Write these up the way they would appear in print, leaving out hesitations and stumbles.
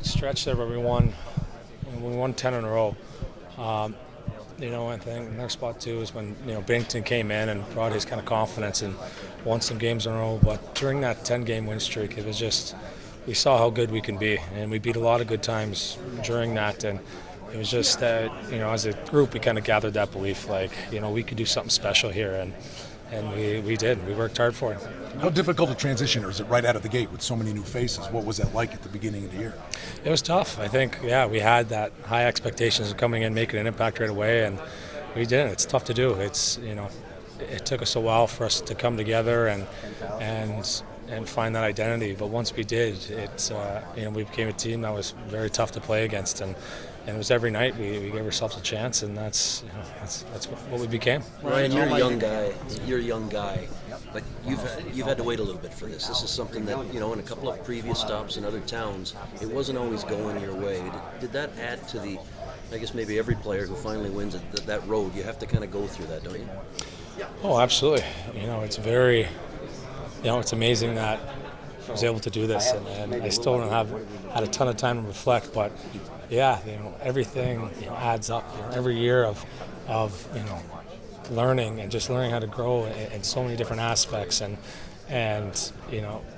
stretch there where we won 10 in a row. I think the next spot too is when Binnington came in and brought his kind of confidence and won some games in a row. But during that 10-game win streak, it was just we saw how good we can be, and we beat a lot of good times during that. And it was just that as a group we kind of gathered that belief, like we could do something special here, and we did. We worked hard for it. How difficult a transition, or is it right out of the gate with so many new faces? What was that like at the beginning of the year? It was tough. I think, we had that high expectations of coming in, making an impact right away, and we didn't. It's tough to do. It took us a while for us to come together and find that identity. But once we did, we became a team that was very tough to play against, and it was every night we gave ourselves a chance, and that's what we became. Ryan, you're a young guy. You're a young guy, but you've had to wait a little bit for this. This is something that in a couple of previous stops in other towns, it wasn't always going your way. Did that add to the? I guess maybe every player who finally wins that road, you have to kind of go through that, don't you? Oh, absolutely. It's very, it's amazing that I was able to do this, and I still don't have had a ton of time to reflect, but everything adds up. Every year of learning and just learning how to grow in so many different aspects, and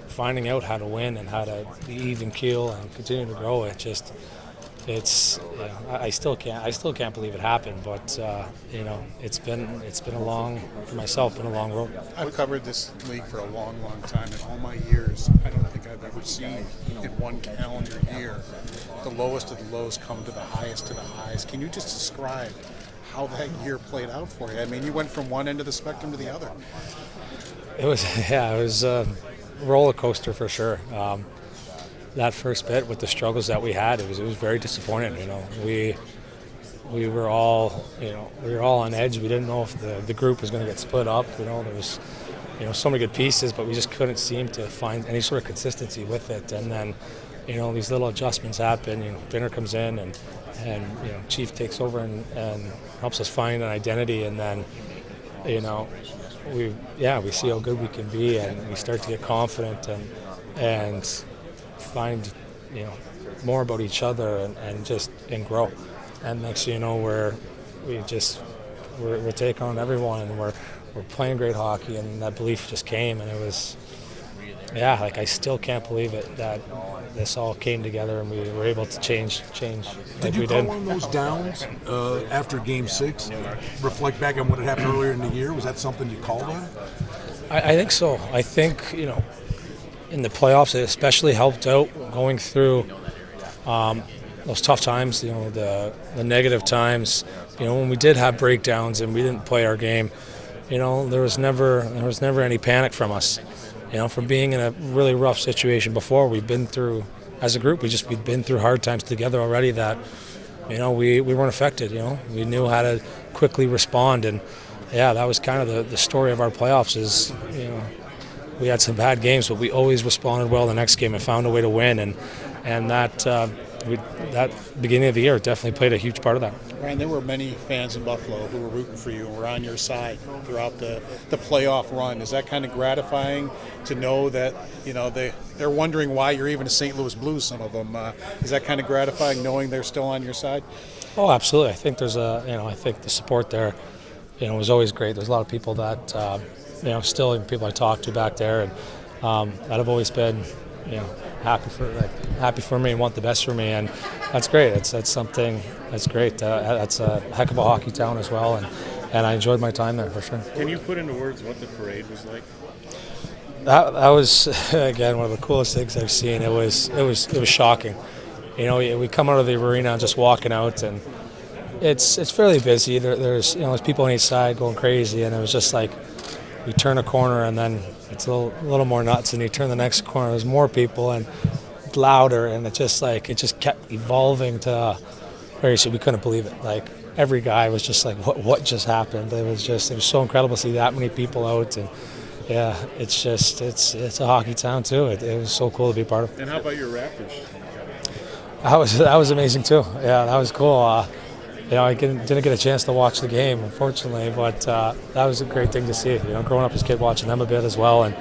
finding out how to win and how to be even keel and continue to grow. I still can't believe it happened, but it's been a long, for myself, been a long road. I've covered this league for a long time. In all my years, I don't think I've ever seen in one calendar year the lowest of the lows come to the highest highs. Can you just describe how that year played out for you? I mean, you went from one end of the spectrum to the other. It was a roller coaster for sure. That first bit with the struggles that we had, it was very disappointing. We were all on edge. We didn't know if the group was going to get split up. There was so many good pieces, but we just couldn't seem to find any sort of consistency with it. And then these little adjustments happen. Binner comes in and Chief takes over and helps us find an identity, and then we see how good we can be, and we start to get confident and find more about each other and grow. And next thing you know, we're taking on everyone, and we're playing great hockey, and that belief just came, and it was I still can't believe it that this all came together and we were able to change Did you call on those downs after Game 6? Reflect back on what had happened earlier in the year. Was that something you called on? I think so. I think in the playoffs, it especially helped out going through those tough times, the negative times, when we did have breakdowns and we didn't play our game, there was never any panic from us. From being in a really rough situation before, we've been through, as a group, we'd been through hard times together already that, we weren't affected, We knew how to quickly respond, and that was kind of the story of our playoffs is, we had some bad games, but we always responded well the next game and found a way to win, and that beginning of the year definitely played a huge part of that. Ryan, there were many fans in Buffalo who were rooting for you and were on your side throughout the playoff run. Is that kind of gratifying to know that they're wondering why you're even a St. Louis Blues? Some of them. Is that kind of gratifying knowing they're still on your side? Oh, absolutely. I think there's I think the support there, was always great. There's a lot of people that still even people I talk to back there, and that have always been happy for me and want the best for me, and that's great. That's something that's great. That's a heck of a hockey town as well, and I enjoyed my time there for sure. Can you put into words what the parade was like? That was again one of the coolest things I've seen. It was shocking. We come out of the arena and just walking out, and it's fairly busy. There's people on each side going crazy, and it was just like we turn a corner and then it's a little more nuts, and you turn the next corner, there's more people and louder, and it just kept evolving to where we couldn't believe it. Like every guy was just like, what just happened? It was so incredible to see that many people out, and it's a hockey town too. It was so cool to be part of. And how about your Raptors? That was amazing too. Yeah, that was cool. I didn't get a chance to watch the game, unfortunately, but that was a great thing to see. Growing up as a kid, watching them a bit as well, and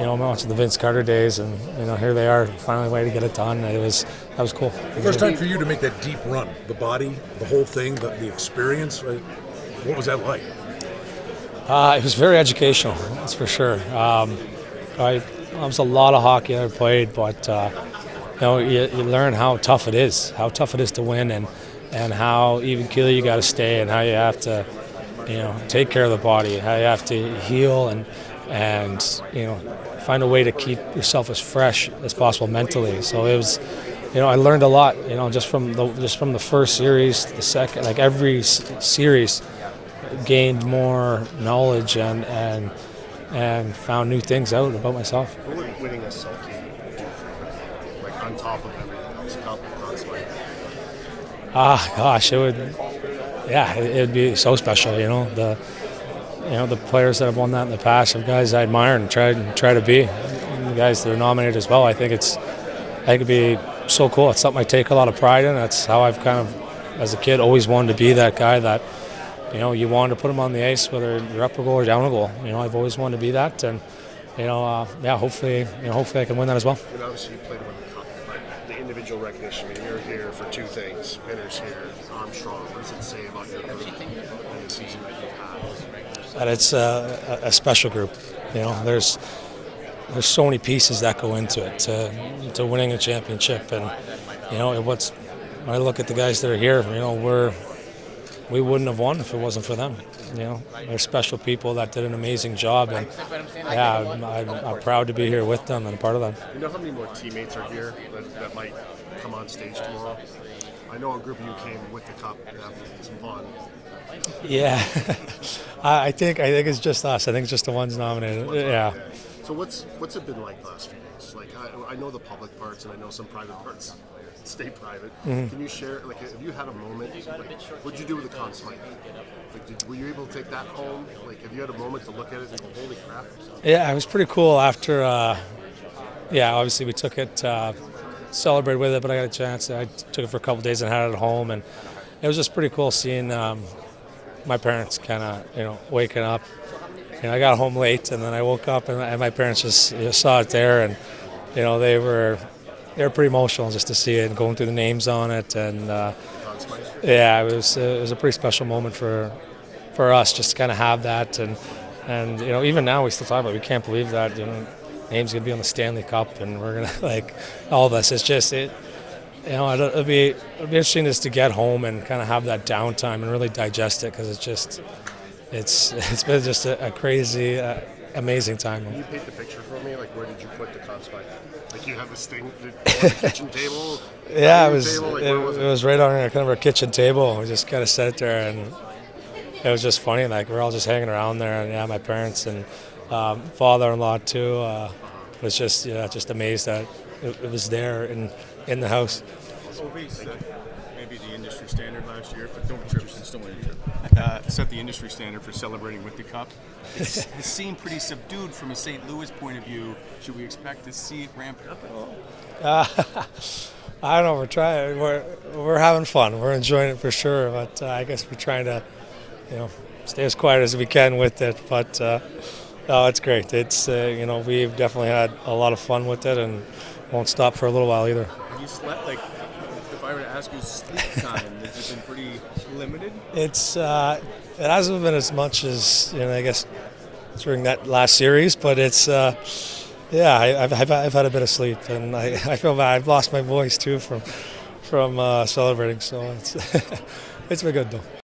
I went to the Vince Carter days, and here they are, finally a way to get it done. That was cool. First time for you to make that deep run, the body, the whole thing, the experience. What was that like? It was very educational, that's for sure. There was a lot of hockey I played, but you learn how tough it is to win, and how even keel you got to stay, and how you have to take care of the body, how you have to heal, and find a way to keep yourself as fresh as possible mentally. So it was, I learned a lot, just from the first series, the second, like every series, gained more knowledge and found new things out about myself. What would winning a Selke do for you? Like on top of everything else, Cup, Conn Gosh, it'd be so special. The players that have won that in the past are guys I admire and try to be. And the guys that are nominated as well. I think it'd be so cool. It's something I take a lot of pride in. That's how I've kind of, as a kid, always wanted to be that guy that, you wanted to put him on the ice, whether you're up a goal or down a goal. I've always wanted to be that, and hopefully I can win that as well. And obviously you played with the Cup, but the individual recognition. I mean, you're here for two things: winners here, Armstrong. What does it say about your group and the season that you've had? That it's a special group. There's so many pieces that go into it to winning a championship, and when I look at the guys that are here, we wouldn't have won if it wasn't for them. They're special people that did an amazing job, and I'm proud to be here with them and part of them. You know how many more teammates are here that might come on stage tomorrow? I know a group of you came with the Cup to have some fun. Yeah, I think it's just us. I think it's just the ones nominated. Yeah. So what's it been like the last few days? Like I know the public parts and I know some private parts stay private. Mm-hmm. Can you share? Like, have you had a moment? Like, what'd you do with the Conn Smythe? Like, were you able to take that home? Like, have you had a moment to look at it and go, "Holy crap"? Yeah, it was pretty cool. After, obviously we took it, celebrated with it, but I got a chance. I took it for a couple of days and had it at home, and it was just pretty cool seeing my parents kind of, waking up. I got home late, and then I woke up, and my parents just saw it there, and they were pretty emotional just to see it and going through the names on it, and it was a pretty special moment for us just to kind of have that, and even now we still talk about it. We can't believe that names gonna be on the Stanley Cup, and we're gonna all of us. It's just it'll be interesting just to get home and kind of have that downtime and really digest it, because it's been just a crazy, amazing time. Can you paint the picture for me? Like, where did you put the Conn Smythe? Like, you have this thing on the kitchen table? Yeah, it was right on kind of our kitchen table. We just kind of set it there, and it was just funny. Like, we're all just hanging around there, and my parents and father-in-law too was just just amazed that it was there in the house. Maybe the industry standard last year for set the industry standard for celebrating with the Cup. It seemed pretty subdued from a St. Louis point of view. Should we expect to see it ramp up at all? I don't know. We're trying. We're having fun. We're enjoying it for sure. But I guess we're trying to, stay as quiet as we can with it. But no, it's great. It's we've definitely had a lot of fun with it, and won't stop for a little while either. Have you slept if I were to ask you sleep time, has it been pretty limited? It hasn't been as much as I guess during that last series, but it's I've had a bit of sleep, and I feel bad. I've lost my voice too from celebrating, so it's been good though.